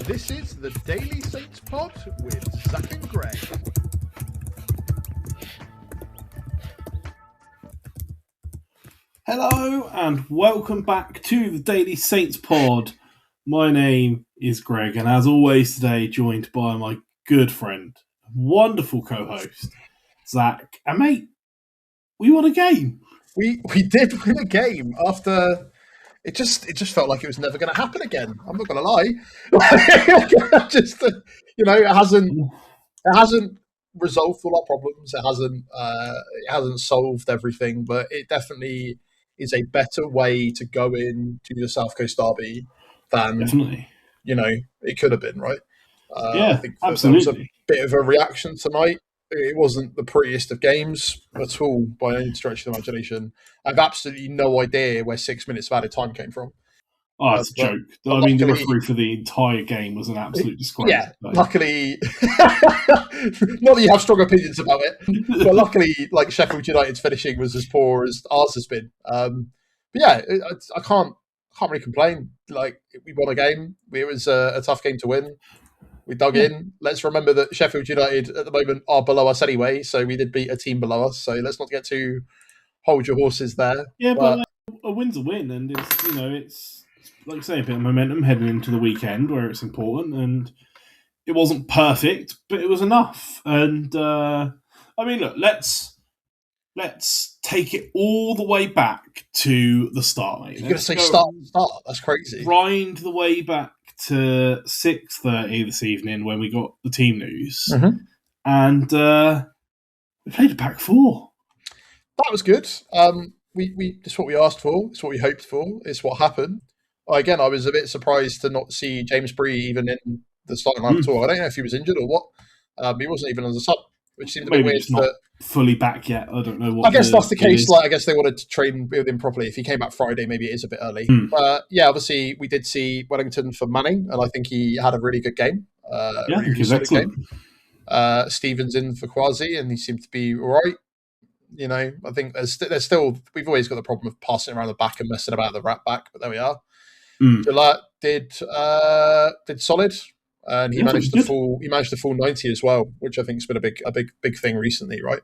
This is the Daily Saints Pod with Zach and Greg. Hello and welcome back to the Daily Saints Pod. My name is Greg, and as always today joined by my good friend, wonderful co-host, Zach. And mate, we won a game. We did win a game after it just felt like it was never going to happen again. I'm not going to lie. It hasn't resolved all our problems. It hasn't solved everything, but it definitely is a better way to go into the South Coast Derby than it could have been, right? I think absolutely. There was a bit of a reaction tonight. It wasn't the prettiest of games at all by any stretch of the imagination. I have absolutely no idea where 6 minutes of added time came from. Oh, it's a joke. I mean, the referee for the entire game was an absolute disgrace. Yeah, luckily, not that you have strong opinions about it, but luckily, like Sheffield United's finishing was as poor as ours has been. But yeah, I can't really complain. Like, we won a game. It was a tough game to win. We dug in. Let's remember that Sheffield United at the moment are below us anyway, so we did beat a team below us. So let's not get too hold your horses there. Yeah, but a win's a win, and it's like I say, a bit of momentum heading into the weekend where it's important, and it wasn't perfect, but it was enough. And I mean, look, let's take it all the way back to the start, mate. You're going to say start? That's crazy. Grind the way back to 6:30 this evening when we got the team news, and we played a back four. That was good. We it's what we asked for. It's what we hoped for. It's what happened. Again, I was a bit surprised to not see James Bree even in the starting lineup at all. I don't know if he was injured or what. He wasn't even on the sub, which seemed a bit weird. Not fully back yet. I don't know what. I guess that's the case. Like, I guess they wanted to train with him properly. If he came back Friday, maybe it is a bit early. But yeah, obviously we did see Wellington for Manning, and I think he had a really good game. I think he was excellent. Stevens in for Quasi, and he seemed to be all right. You know, I think there's still, we've always got the problem of passing around the back and messing about the right back, but there we are. Gillette did solid, and he managed the full 90 as well, which I think has been a big thing recently, right?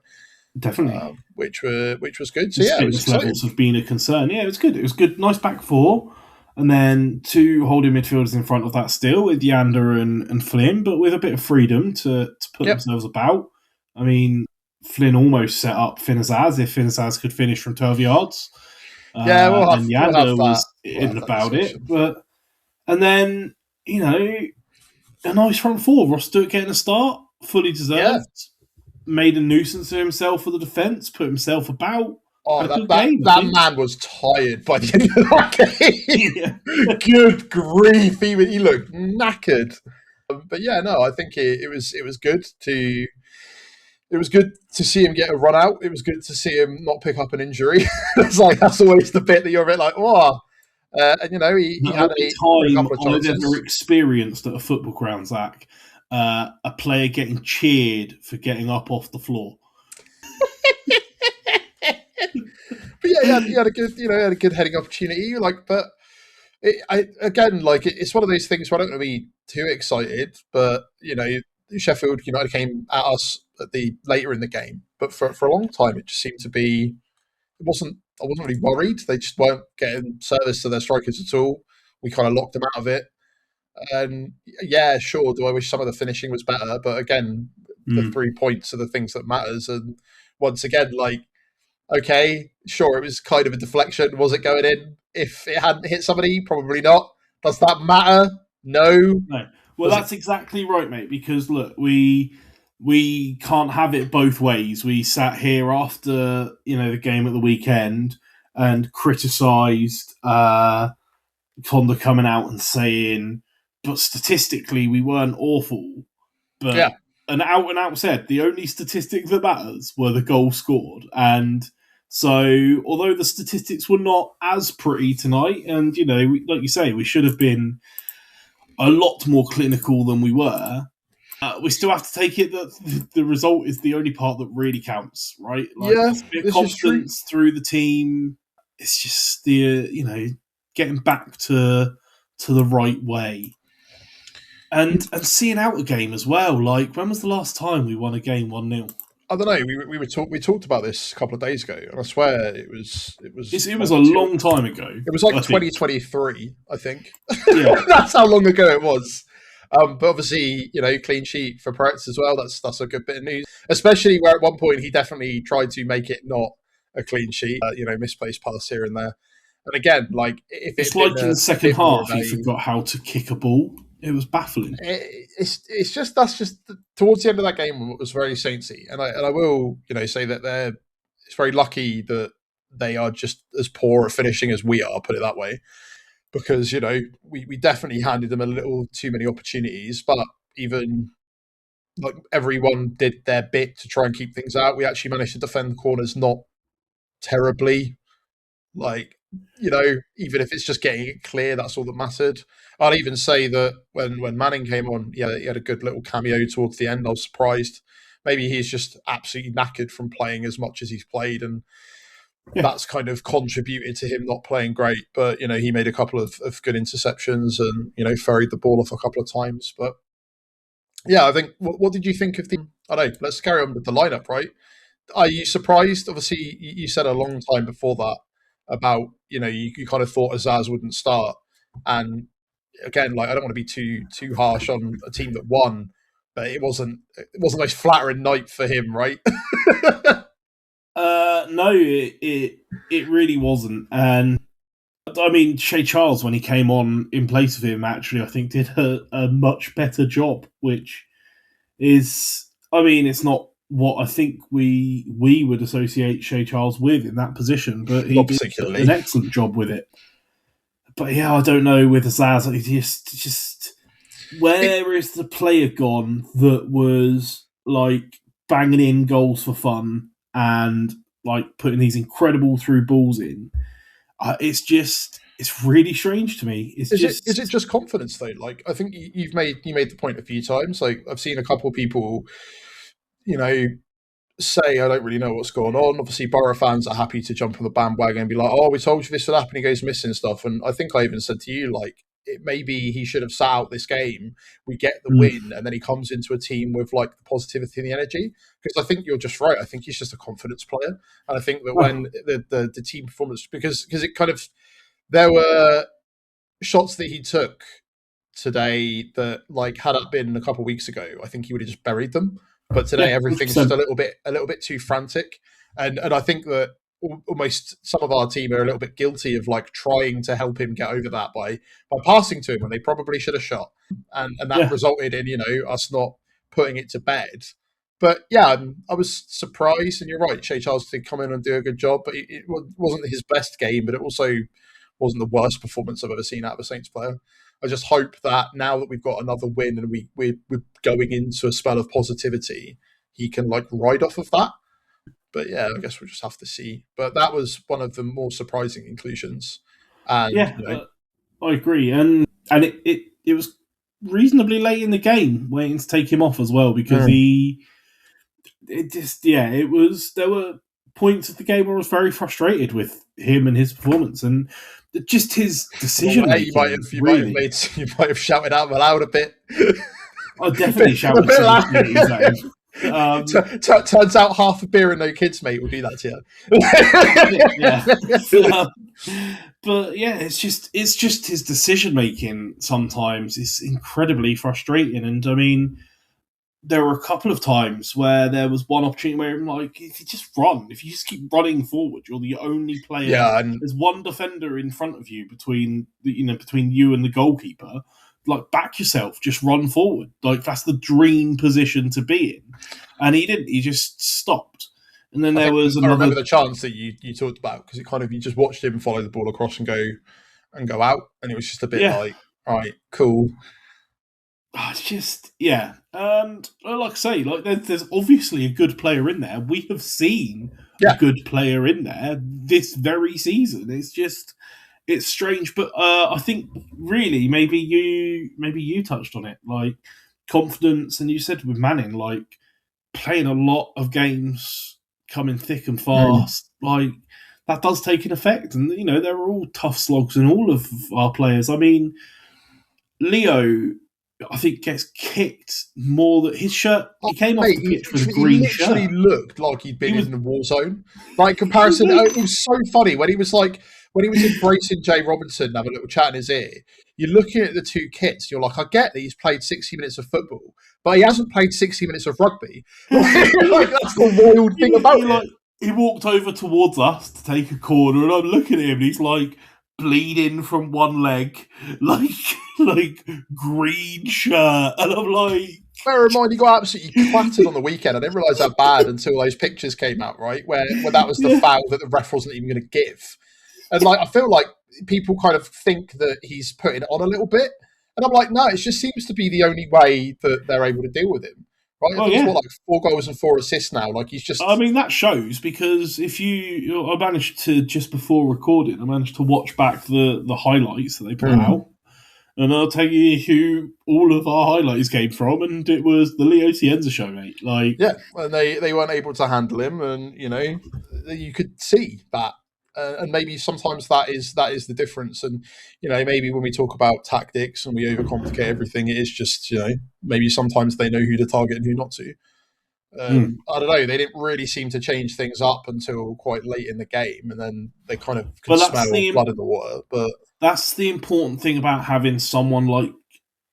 Definitely, which was good. So yeah, levels have been a concern. Yeah, it was good. It was good. Nice back four, and then two holding midfielders in front of that still with Yander and Flynn, but with a bit of freedom to put themselves about. I mean, Flynn almost set up Finazaz if Finazaz could finish from 12 yards. And Yander was in about it. And then, a nice front four. Ross Stewart getting a start, fully deserved. Yeah. Made a nuisance of himself for the defence, put himself about. Oh, that man was tired by the end of that game. Good grief. He looked knackered. But yeah, no, I think it was good to... It was good to see him get a run out. It was good to see him not pick up an injury. It's like, that's always the bit that you're a bit like, oh. And, he had a couple of chances. I've ever experienced at a football ground, Zach, a player getting cheered for getting up off the floor. But yeah, he had a good heading opportunity. It's one of those things where I don't want to be too excited, but, Sheffield United came at us later in the game, but for a long time it just seemed to be. I wasn't really worried. They just weren't getting service to their strikers at all. We kind of locked them out of it. And yeah, sure. Do I wish some of the finishing was better? But again, the 3 points are the things that matters. And once again, okay, sure, it was kind of a deflection. Was it going in? If it hadn't hit somebody, probably not. Does that matter? No. Well, that's exactly right, mate, because, look, we can't have it both ways. We sat here after, the game at the weekend and criticised Conda coming out and saying, but statistically we weren't awful. But an out-and-out said the only statistic that matters were the goals scored. And so, although the statistics were not as pretty tonight, and, like you say, we should have been a lot more clinical than we were, we still have to take it that the result is the only part that really counts, right? It's a bit of confidence through the team. It's just the getting back to the right way. And seeing out a game as well. Like, when was the last time we won a game 1-0? I don't know. We talked about this a couple of days ago, and I swear it was It was like a long time ago. It was like I think. 2023, I think. Yeah. That's how long ago it was. But obviously, clean sheet for Peretz as well. That's a good bit of news, especially where at one point he definitely tried to make it not a clean sheet. Misplaced pass here and there. And again, like if it's like in the second half, he forgot how to kick a ball. It was baffling. It's just towards the end of that game it was very saintsy, and I will say that it's very lucky that they are just as poor at finishing as we are. Put it that way, because we definitely handed them a little too many opportunities, but even like everyone did their bit to try and keep things out. We actually managed to defend the corners not terribly. Like, even if it's just getting it clear, that's all that mattered. I'd even say that when Manning came on, he had a good little cameo towards the end. I was surprised. Maybe he's just absolutely knackered from playing as much as he's played, and that's kind of contributed to him not playing great. But, he made a couple of good interceptions and, ferried the ball off a couple of times. But, yeah, I think, what did you think of I don't know, let's carry on with the lineup, right? Are you surprised? Obviously, you said a long time before that about, you kind of thought Azaz wouldn't start. And again, like, I don't want to be too harsh on a team that won, but it wasn't the most flattering night for him, right? No, it really wasn't. And I mean, Shea Charles, when he came on in place of him, actually, I think did a much better job, which is, I mean, it's not what I think we would associate Shea Charles with in that position, but he did an excellent job with it. But yeah, I don't know with Azaz, just where is the player gone that was like banging in goals for fun and like putting these incredible through balls in? It's really strange to me. Is it just confidence though? Like, I think you made the point a few times. Like, I've seen a couple of people, say I don't really know what's going on. Obviously, Borough fans are happy to jump on the bandwagon and be like, "Oh, we told you this would happen." He goes missing stuff, and I think I even said to you, like, maybe he should have sat out this game. We get the win, and then he comes into a team with like the positivity and the energy. Because I think you're just right. I think he's just a confidence player, and I think that when the team performance, because it kind of, there were shots that he took today that, like, had it been a couple of weeks ago, I think he would have just buried them. But today, everything's just a little bit too frantic, and I think that almost some of our team are a little bit guilty of like trying to help him get over that by passing to him when they probably should have shot, and that resulted in us not putting it to bed. But yeah, I was surprised, and you're right. Shea Charles did come in and do a good job, but it wasn't his best game, but it also wasn't the worst performance I've ever seen out of a Saints player. I just hope that now that we've got another win and we're going into a spell of positivity, he can like ride off of that. But yeah, I guess we'll just have to see. But that was one of the more surprising inclusions. And I agree. And it was reasonably late in the game waiting to take him off as well, because there were points of the game where I was very frustrated with him and his performance, and just his decision making. You might have shouted out loud a bit. I definitely shouted a bit. Turns out half a beer and no kids, mate, will do that to you. But yeah, it's just his decision making sometimes is incredibly frustrating. And I mean, there were a couple of times where there was one opportunity where I'm like, if you just run, if you just keep running forward, you're the only player. Yeah, and there's one defender in front of you between you and the goalkeeper. Like, back yourself, just run forward. Like, that's the dream position to be in. And he didn't. He just stopped. And then I remember the chance that you talked about, because it kind of, you just watched him follow the ball across and go out, and it was just a bit like, all right, cool. It's just, yeah. And like I say, like there's obviously a good player in there. We have seen a good player in there this very season. It's strange, but I think really maybe you touched on it, like confidence, and you said with Manning, like playing a lot of games, coming thick and fast, like that does take an effect. And there are all tough slogs in all of our players. I mean, Leo I think gets kicked more than his shirt. He came off Mate, the pitch with a he green literally shirt. looked like he'd been He was in the war zone. Like comparison, it was so funny when he was embracing Jay Robinson, having a little chat in his ear. You're looking at the two kits. You're like, I get that he's played 60 minutes of football, but he hasn't played 60 minutes of rugby. Like that's the wild thing about it. He walked over towards us to take a corner, and I'm looking at him, and he's like bleeding from one leg, like green shirt, and I'm like. Bear in mind, he got absolutely clattered on the weekend. I didn't realise how bad until those pictures came out, right? Where that was the foul that the ref wasn't even going to give. And like, I feel like people kind of think that he's putting it on a little bit. And I'm like, no, it just seems to be the only way that they're able to deal with him. Right? I think he's got like 4 goals and 4 assists now. Like he's just. I mean, that shows because I managed to, just before recording, I managed to watch back the highlights that they put out. And I'll tell you who all of our highlights came from, and it was the Leo Cienza show, mate. Like, yeah, and they weren't able to handle him, and you could see that, and maybe sometimes that is the difference. And maybe when we talk about tactics and we overcomplicate everything, it is just maybe sometimes they know who to target and who not to. I don't know. They didn't really seem to change things up until quite late in the game, and then they kind of could smell blood in the water. But that's the important thing about having someone like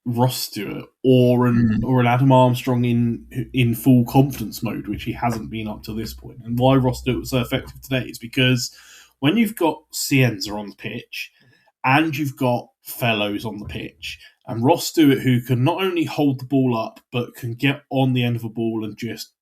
Ross Stewart or an Adam Armstrong in full confidence mode, which he hasn't been up to this point. And why Ross Stewart was so effective today is because when you've got Cienza on the pitch and you've got Fellows on the pitch, and Ross Stewart, who can not only hold the ball up, but can get on the end of a ball and just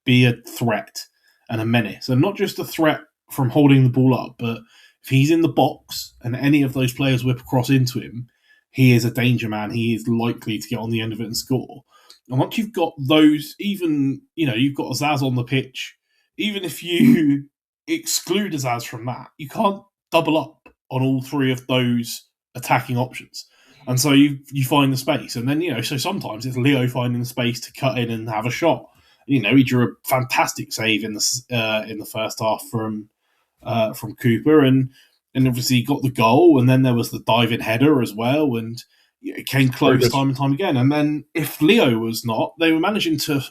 be a threat and a menace. And not just a threat from holding the ball up, but if he's in the box and any of those players whip across into him, he is a danger man. He is likely to get on the end of it and score. And once you've got those, even, you've got Azaz on the pitch, even if you exclude Azaz from that, you can't double up on all 3 of those attacking options. And so you find the space. And then, so sometimes it's Leo finding the space to cut in and have a shot. He drew a fantastic save in the first half from Cooper, and obviously he got the goal, and then there was the diving header as well, and it came close time and time again. And then if Leo was not, they were managing to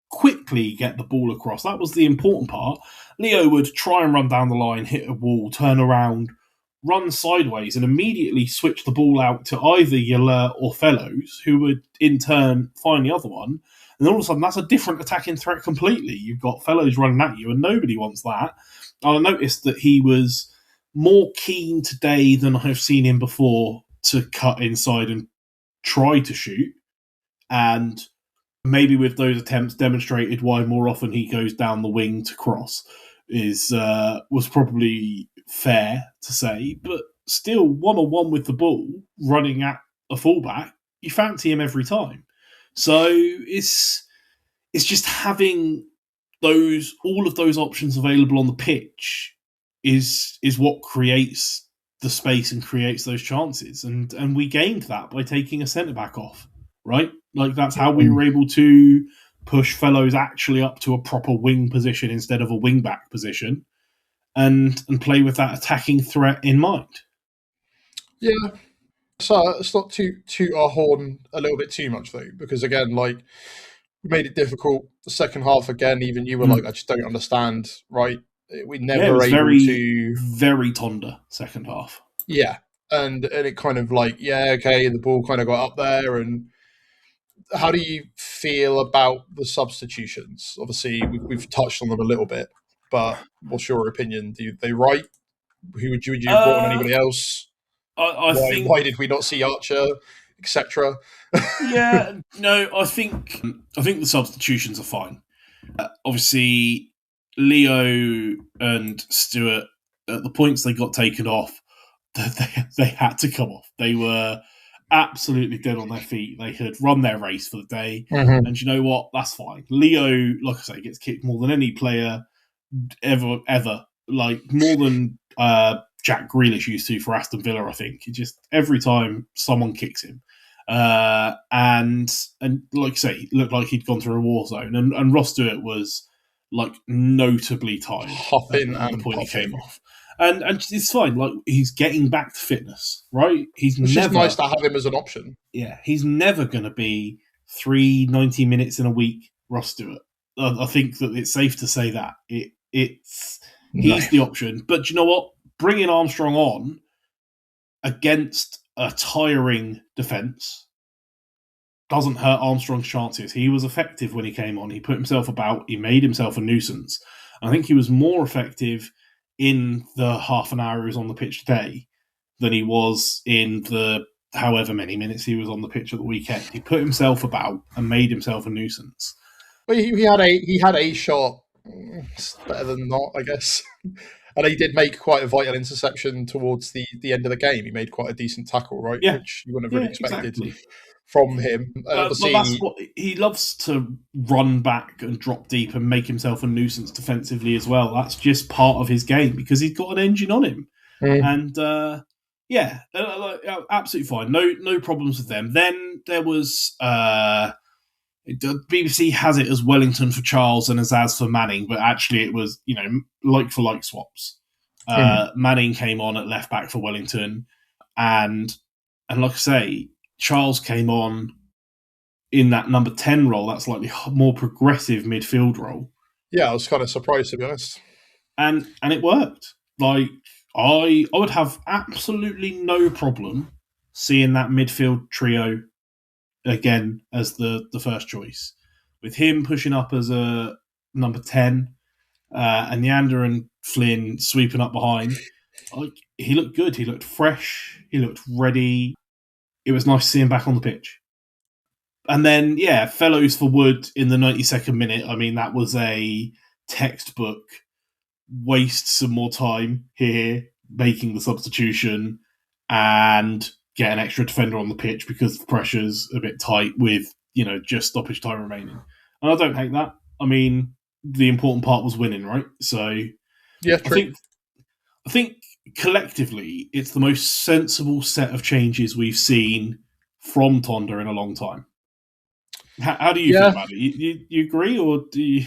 quickly get the ball across. That was the important part. Leo would try and run down the line, hit a wall, turn around, run sideways, and immediately switch the ball out to either Yalla or Fellows, who would in turn find the other one. And then all of a sudden, that's a different attacking threat completely. You've got Fellows running at you, and nobody wants that. I noticed that he was more keen today than I've seen him before to cut inside and try to shoot. And maybe with those attempts demonstrated why more often he goes down the wing to cross was probably fair to say. But still, 1-on-1 with the ball, running at a fullback, you fancy him every time. So it's just having all of those options available on the pitch is what creates the space and creates those chances. And we gained that by taking a centre-back off, right? Like, that's how we were able to push Fellows actually up to a proper wing position instead of a wing-back position and play with that attacking threat in mind. Yeah. So it's not to toot our horn a little bit too much, though, because, again, like, we made it difficult. The second half, again, even you were like, I just don't understand, right? We never very Tonda second half. Yeah. And it kind of like, the ball kind of got up there. And how do you feel about the substitutions? Obviously, we've touched on them a little bit, but what's your opinion? They right? Would you have brought on anybody else? Why did we not see Archer, etc.? Yeah, no, I think the substitutions are fine. Obviously, Leo and Stewart, at the points they got taken off, they had to come off. They were absolutely dead on their feet. They had run their race for the day, and you know what? That's fine. Leo, like I say, gets kicked more than any player ever, like more than Jack Grealish used to for Aston Villa. I think just every time someone kicks him. And like I say, it looked like he'd gone through a war zone, and Ross Stewart was like notably tired hopping at the point he came off. and it's fine. Like, he's getting back to fitness, right? It's just nice to have him as an option. Yeah, he's never going to be 90 minutes in a week, Ross Stewart. I think that it's safe to say that he's the option. But do you know what? Bringing Armstrong on against a tiring defence doesn't hurt Armstrong's chances. He was effective when he came on. He put himself about. He made himself a nuisance. I think he was more effective in the half an hour he was on the pitch today than he was in the however many minutes he was on the pitch at the weekend. He put himself about and made himself a nuisance. Well, he had a shot. It's better than not, I guess. And he did make quite a vital interception towards the end of the game. He made quite a decent tackle, right? Yeah. Which you wouldn't have really expected exactly. from him. But that's what he loves, to run back and drop deep and make himself a nuisance defensively as well. That's just part of his game because he's got an engine on him. And absolutely fine. No problems with them. Then there was the BBC has it as Wellington for Charles and Azaz for Manning, but actually it was, like for like swaps. Manning came on at left back for Wellington, and like I say, Charles came on in that number 10 role, that slightly more progressive midfield role. Yeah, I was kind of surprised, to be honest. And it worked. Like, I would have absolutely no problem seeing that midfield trio again as the first choice, with him pushing up as a number 10, and Neander and Flynn sweeping up behind. Like, he looked good. He looked fresh. He looked ready. It was nice to see him back on the pitch. And then, Fellows for Wood in the 92nd minute. I mean, that was a textbook waste some more time here, making the substitution and get an extra defender on the pitch because the pressure's a bit tight with, just stoppage time remaining. And I don't hate that. I mean, the important part was winning, right? So, yeah, true. I think collectively, it's the most sensible set of changes we've seen from Tonda in a long time. How do you feel about it? You agree, or do you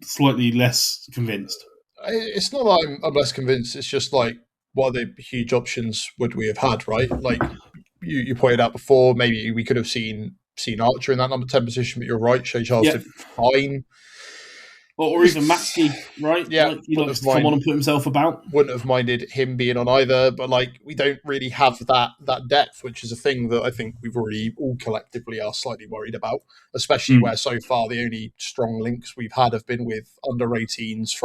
slightly less convinced? It's not that I'm less convinced. It's just like, what other huge options would we have had, right? Like you pointed out before, maybe we could have seen Archer in that number 10 position, but you're right, Shea Charles did fine. Or even Matchday, right? Yeah, like, he likes to come on and put himself about. Wouldn't have minded him being on either, but like, we don't really have that depth, which is a thing that I think we've already all collectively are slightly worried about, especially where so far the only strong links we've had have been with under 18s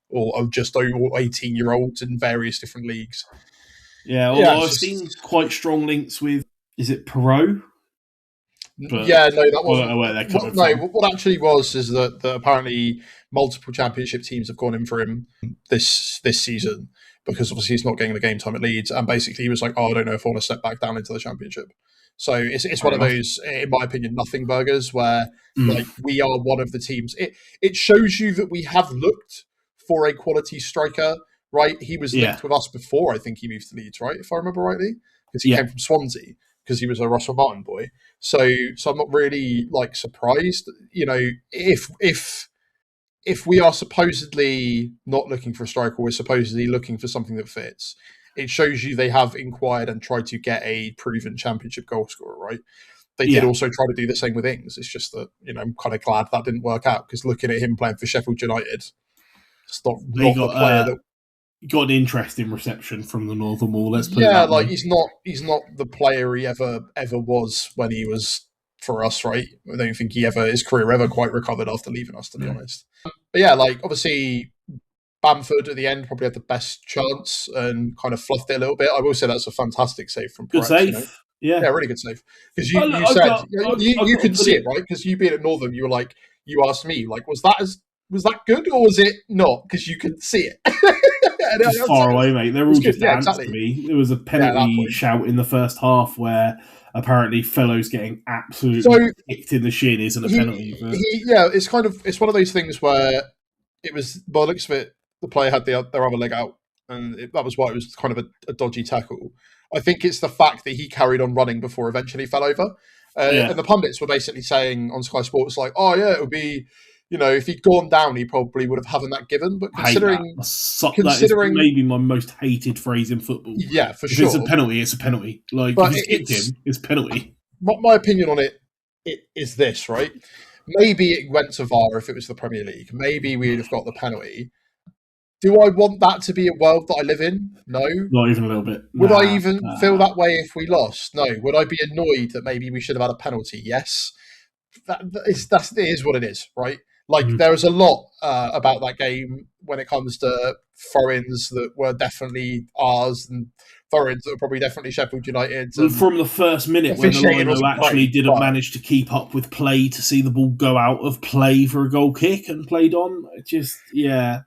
or just over 18-year-olds in various different leagues. Yeah, although I've seen quite strong links with, is it Perot? But that wasn't. What actually was is that apparently multiple championship teams have gone in for him this season, because obviously he's not getting the game time at Leeds, and basically he was like, I don't know if I want to step back down into the championship. So it's one of those, in my opinion, nothing burgers where like, we are one of the teams. It shows you that we have looked for a quality striker, right? He was linked with us before I think he moved to Leeds, right? If I remember rightly, because he came from Swansea, because he was a Russell Martin boy. So I'm not really like surprised, if we are supposedly not looking for a striker, we're supposedly looking for something that fits. It shows you they have inquired and tried to get a proven championship goal scorer, right? They did also try to do the same with Ings. It's just that, I'm kind of glad that didn't work out, because looking at him playing for Sheffield United, it's not the player that got an interesting reception from the Northern Wall. Let's put it that way. he's not the player he ever was when he was for us, right? I don't think his career ever quite recovered after leaving us, to be honest. But obviously Bamford at the end probably had the best chance and kind of fluffed it a little bit. I will say that's a fantastic save from Peretz. Good save. Yeah, really good save. Because you could see it, right? Because you being at Northern, you were like, you asked me, like, was that good or was it not? Because you could see it. Just far away, mate. They're all just ants to me. There was a penalty shout in the first half where apparently Fellows getting absolutely kicked in the shin isn't a penalty. It's one of those things where it was, by the looks of it, the player had their other leg out, and that was why it was kind of a dodgy tackle. I think it's the fact that he carried on running before eventually fell over. And the pundits were basically saying on Sky Sports, like, oh yeah, it would be, if he'd gone down, he probably would have had that given. But I hate that. That is maybe my most hated phrase in football. Yeah, for if sure. It's a penalty. It's a penalty. Like, but if he's kicked him, it's a penalty. My opinion on it is this, right? Maybe it went to VAR if it was the Premier League. Maybe we'd have got the penalty. Do I want that to be a world that I live in? No. Not even a little bit. Would I even feel that way if we lost? No. Would I be annoyed that maybe we should have had a penalty? Yes. That is what it is, right? Like, there was a lot about that game when it comes to throw-ins that were definitely ours and throw-ins that were probably definitely Sheffield United. From the first minute when the lino actually didn't manage to keep up with play to see the ball go out of play for a goal kick and played on, baffling. Yeah,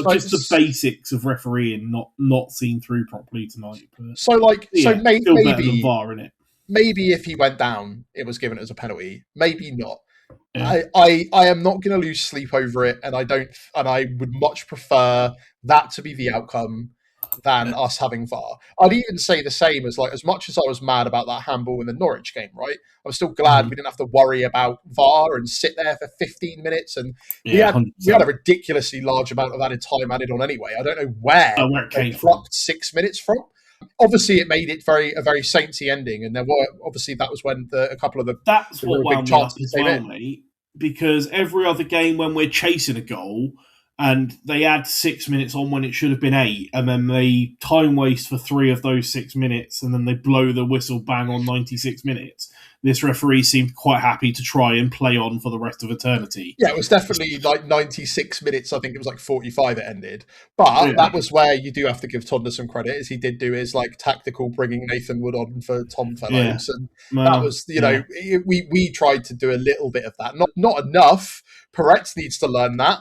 just the basics of refereeing not seen through properly tonight. But, maybe VAR, innit? Maybe if he went down, it was given as a penalty. Maybe not. Yeah. I am not going to lose sleep over it, and I would much prefer that to be the outcome than us having VAR. I'd even say the same as much as I was mad about that handball in the Norwich game, right? I was still glad we didn't have to worry about VAR and sit there for 15 minutes. And we had a ridiculously large amount of added time added on anyway. I don't know where they plucked 6 minutes from. Obviously, it made it a very sainty ending, and that was when a couple of the big chances came in. Mate, because every other game when we're chasing a goal and they add 6 minutes on when it should have been 8, and then they time waste for 3 of those 6 minutes, and then they blow the whistle bang on 96 minutes. This referee seemed quite happy to try and play on for the rest of eternity. Yeah, it was definitely 96 minutes. I think it was 45 it ended. But that was where you do have to give Tonda some credit, as he did do his tactical bringing Nathan Wood on for Tom Fellows. Yeah. And that was, we tried to do a little bit of that. Not enough. Peretz needs to learn that.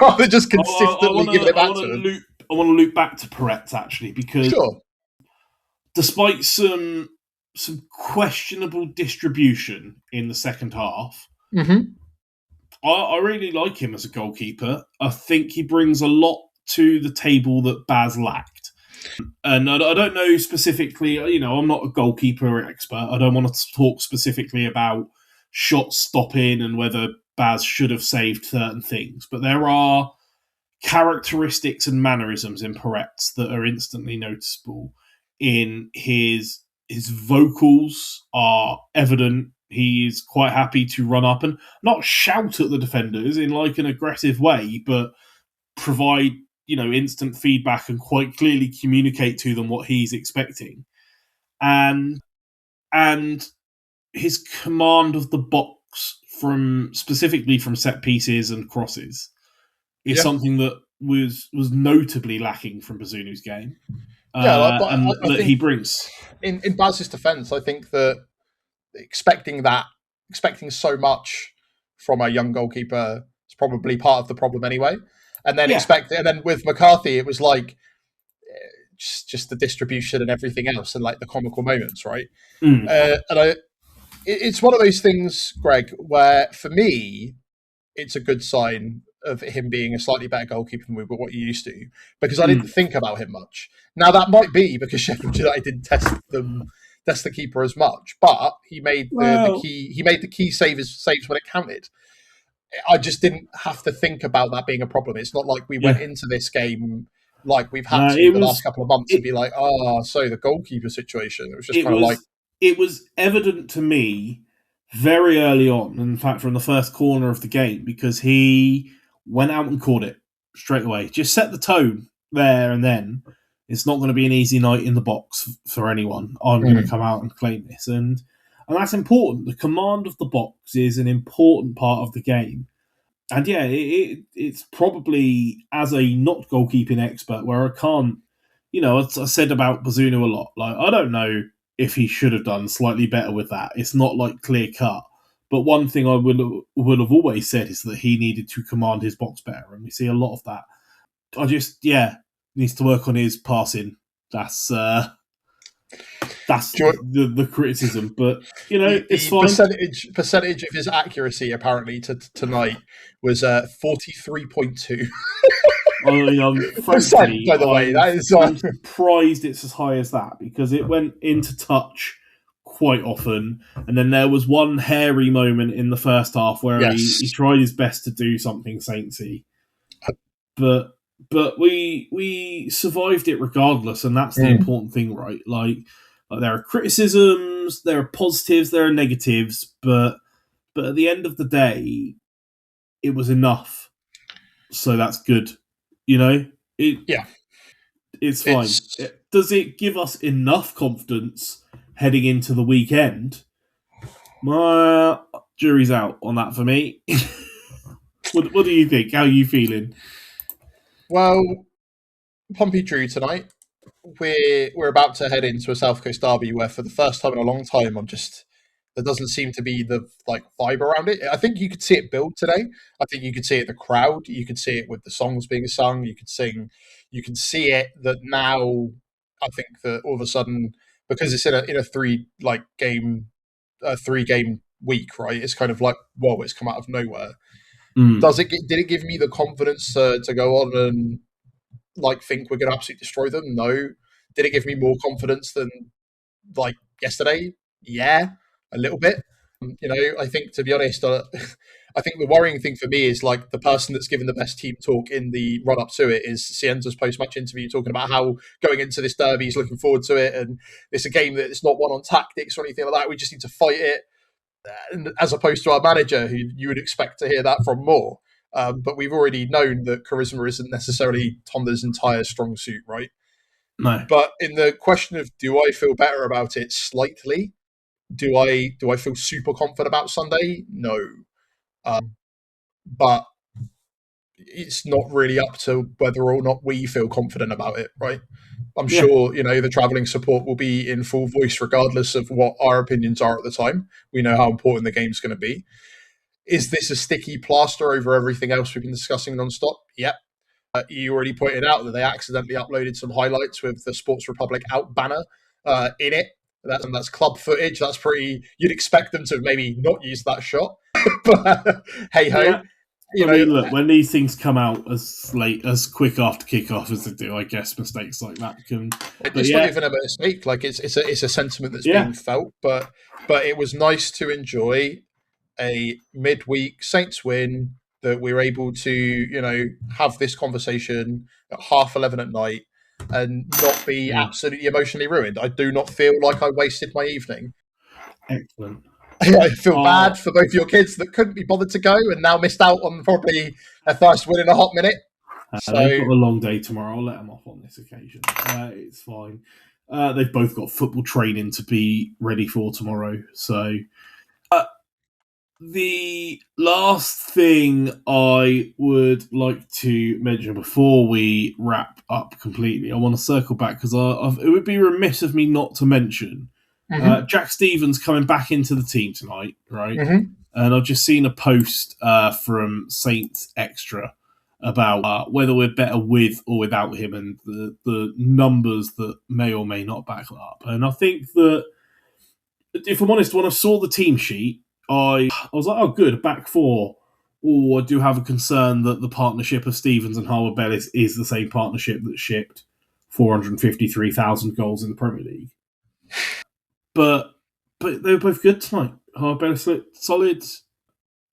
Rather just consistently giving it back to him. I want to loop back to Peretz, actually, because despite some questionable distribution in the second half. I really like him as a goalkeeper. I think he brings a lot to the table that Baz lacked. And I don't know specifically, I'm not a goalkeeper expert. I don't want to talk specifically about shot stopping and whether Baz should have saved certain things. But there are characteristics and mannerisms in Peretz that are instantly noticeable. In his vocals are evident. He's quite happy to run up and not shout at the defenders in an aggressive way, but provide, instant feedback and quite clearly communicate to them what he's expecting. And his command of the box specifically from set pieces and crosses is something that was notably lacking from Bazunu's game. I think he brings. In Baz's defence, I think that expecting so much from a young goalkeeper is probably part of the problem anyway. And then and then with McCarthy, it was just the distribution and everything else, and the comical moments, right? It's one of those things, Greg, where for me, it's a good sign of him being a slightly better goalkeeper than what you used to, because I didn't think about him much. Now that might be because Sheffield United didn't test the keeper as much, but he made the key saves when it counted. I just didn't have to think about that being a problem. It's not like we went into this game like we've had to the last couple of months and be like, so the goalkeeper situation. It was just kind of it was evident to me very early on, in fact, from the first corner of the game, because he went out and caught it straight away. Just set the tone there and then. It's not going to be an easy night in the box for anyone. I'm going to come out and claim this. And that's important. The command of the box is an important part of the game. And it's probably, as a not goalkeeping expert, where I can't, I said about Bazunu a lot. I don't know if he should have done slightly better with that. It's not clear cut. But one thing I would have always said is that he needed to command his box better, and we see a lot of that. Needs to work on his passing. That's the criticism, but it's fine. Percentage of his accuracy apparently tonight was 43.2. Frankly, by the way, that is. I'm surprised it's as high as that, because it went into touch quite often. And then there was one hairy moment in the first half where he tried his best to do something Saintsy. But we survived it regardless, and that's the important thing, right? Like there are criticisms, there are positives, there are negatives, but at the end of the day, it was enough. So that's good. It's fine. Does it give us enough confidence heading into the weekend? Jury's out on that for me. What do you think? How are you feeling? Well, Pompey drew tonight. We're about to head into a South Coast derby where, for the first time in a long time, there doesn't seem to be the vibe around it. I think you could see it build today. I think you could see it in the crowd. You could see it with the songs being sung. You can see it that now. I think that all of a sudden, because it's in a three game week, right? It's kind of like, whoa, it's come out of nowhere. Did it give me the confidence to go on and think we're going to absolutely destroy them? No. Did it give me more confidence than yesterday? Yeah, a little bit. I think, to be honest, I think the worrying thing for me is the person that's given the best team talk in the run up to it is Cienza's post match interview, talking about how going into this derby he's looking forward to it, and it's a game that it's not won on tactics or anything like that. We just need to fight it, as opposed to our manager, who you would expect to hear that from more. But we've already known that charisma isn't necessarily Tonda's entire strong suit, right? No. But in the question of, do I feel better about it? Slightly. Do I feel super confident about Sunday? No. But it's not really up to whether or not we feel confident about it, right? I'm sure, the travelling support will be in full voice regardless of what our opinions are at the time. We know how important the game's going to be. Is this a sticky plaster over everything else we've been discussing nonstop? Yep. You already pointed out that they accidentally uploaded some highlights with the Sports Republic out banner in it. That's club footage. That's pretty. You'd expect them to maybe not use that shot, but hey ho. Yeah. Look, when these things come out as quick after kickoff as they do, I guess mistakes like that can. It's not even a mistake. It's a sentiment that's being felt, but it was nice to enjoy a midweek Saints win, that we were able to, have this conversation at 11:30 at night and not be absolutely emotionally ruined. I do not feel like I wasted my evening. Excellent. I feel bad for both your kids that couldn't be bothered to go and now missed out on probably their first win in a hot minute. They've got a long day tomorrow. I'll let them off on this occasion. It's fine. They've both got football training to be ready for tomorrow. So the last thing I would like to mention before we wrap up completely, I want to circle back because it would be remiss of me not to mention Jack Stevens coming back into the team tonight, right? And I've just seen a post from Saints Extra about whether we're better with or without him, and the numbers that may or may not back that up. And I think that, if I'm honest, when I saw the team sheet, I was like, oh, good, back four. Or I do have a concern that the partnership of Stevens and Harwood Bellis is the same partnership that shipped 453,000 goals in the Premier League. But they were both good tonight. Harwood Bellis looked solid,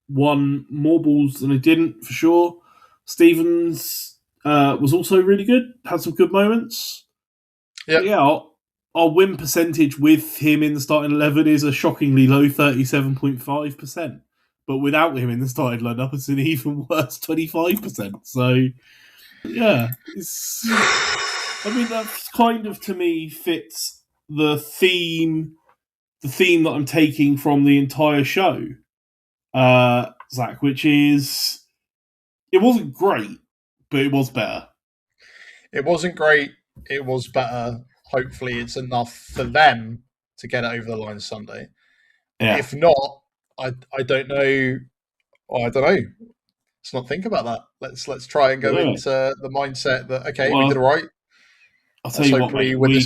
won more balls than he didn't, for sure. Stevens was also really good, had some good moments. Yeah, our win percentage with him in the starting 11 is a shockingly low 37.5%. But without him in the starting lineup, it's an even worse 25%. So, yeah, that kind of, to me, fits the theme that I'm taking from the entire show, Zach, which is, it wasn't great, but it was better. It wasn't great. It was better. Hopefully it's enough for them to get it over the line Sunday. Yeah. If not, I don't know. I don't know. Let's not think about that. Let's try and go into the mindset that, we did all right. I'll tell you what, mate, we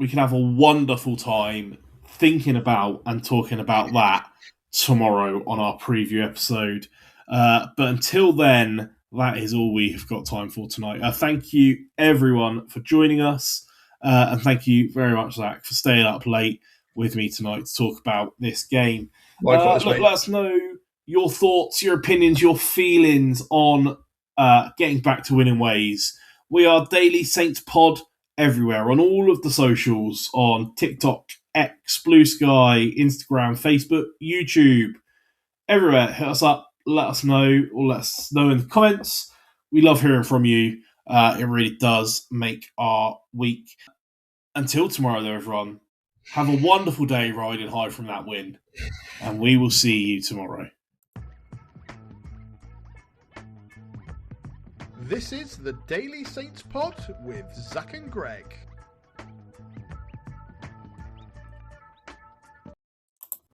can have a wonderful time thinking about and talking about that tomorrow on our preview episode. But until then, that is all we have got time for tonight. Thank you, everyone, for joining us. And thank you very much, Zach, for staying up late with me tonight to talk about this game. Likewise, Look, mate. let us know your thoughts, your opinions, your feelings on getting back to winning ways. We are Daily Saints Pod everywhere on all of the socials, on TikTok, X, Blue Sky, Instagram, Facebook, YouTube, everywhere. Hit us up, let us know, or let us know in the comments. We love hearing from you. It really does make our week. Until tomorrow, though, everyone, have a wonderful day riding high from that win, and we will see you tomorrow. This is the Daily Saints Pod with Zach and Greg.